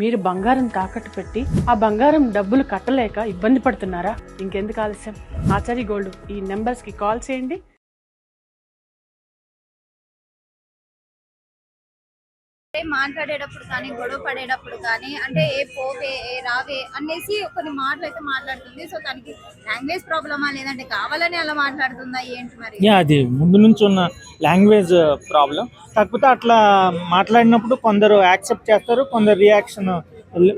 మీరు బంగారం తాకట్టు పెట్టి ఆ బంగారం డబ్బులు కట్టలేక ఇబ్బంది పడుతున్నారా? ఇంకెందుకు ఆలస్యం, ఆచారి గోల్డ్ ఈ నెంబర్స్కి కాల్ చేయండి. మాట్లాడేటప్పుడు కానీ గొడవ పడేటప్పుడు కానీ అంటే ఏ పోవే ఏ రావే అనేసి కొన్ని మాటలు అయితే మాట్లాడుతుంది. సో తనకి లాంగ్వేజ్ ప్రాబ్లమా లేదంటే కావాలని అలా మాట్లాడుతుందా ఏంటి మరి? అది ముందు నుంచి ఉన్న లాంగ్వేజ్ ప్రాబ్లం. కాకపోతే అట్లా మాట్లాడినప్పుడు కొందరు యాక్సెప్ట్ చేస్తారు, కొందరు రియాక్షన్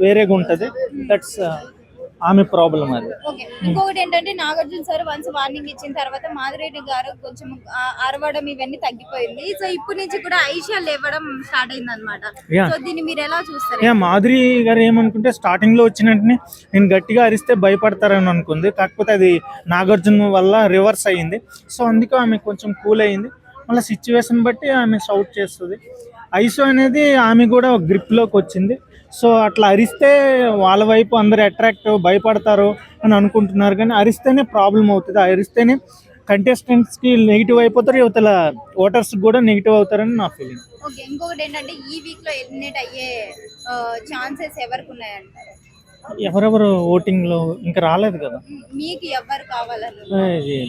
వేరేగా ఉంటుంది. దట్స్ ఆమె ప్రాబ్లం అది. ఓకే, ఇంకొకటి ఏంటంటే నాగార్జున సార్ వన్స్ వార్నింగ్ ఇచ్చిన తర్వాత మాధురెడ్డి గారు కొంచెం అరవడం ఇవన్నీ తగ్గిపోయింది. సో ఇప్పటి నుంచి కూడా ఐషా లేవడం స్టార్ట్ అయింది అనమాట. సో దీన్ని మీరు ఎలా చూస్తారు? మాధురి గారు ఏమనుకుంటే స్టార్టింగ్ లో వచ్చిన వెంటనే నేను గట్టిగా అరిస్తే భయపడతారని అనుకుంది. కాకపోతే అది నాగార్జున వల్ల రివర్స్ అయ్యింది. సో అందుకే ఆమె కొంచెం కూల్ అయ్యింది. మళ్ళీ సిచ్యువేషన్ బట్టి ఆమె షౌట్ చేస్తుంది. ఐషో అనేది ఆమె కూడా గ్రిప్ లోకి వచ్చింది. సో అట్లా అరిస్తే వాళ్ళ వైపు అందరు అట్రాక్ట్ భయపడతారు అని అనుకుంటున్నారు, కానీ అరిస్తేనే ప్రాబ్లం అవుతుంది. అరిస్తేనే కంటెస్టెంట్స్కి నెగిటివ్ అయిపోతారు, యువతల ఓటర్స్ కూడా నెగిటివ్ అవుతారని నా ఫీలింగ్. ఓకే, ఇంకొకటి ఏంటంటే ఈ వీక్ లో ఎలిమినేట్ అయ్యే ఛాన్సెస్ ఎవరికి ఉన్నాయంటారు? ఎవరెవరు ఓటింగ్ లో ఇంకా రాలేదు కదా. మీకు ఎవరు కావాలని?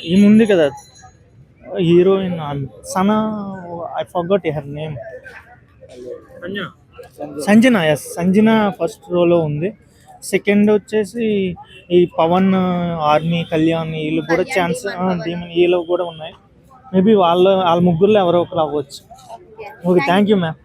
ఈ ముందు కదా heroine Sana, I forgot her name, Sanjana. Yes, Sanjana first రోలో ఉంది. సెకండ్ వచ్చేసి ఈ పవన్, ఆర్మీ, కళ్యాణ్ వీళ్ళు కూడా ఛాన్స్, వీళ్ళు కూడా ఉన్నాయి. మేబీ వాళ్ళ ముగ్గురులో ఎవరో ఒకరు అవ్వచ్చు. Okay, thank you ma'am.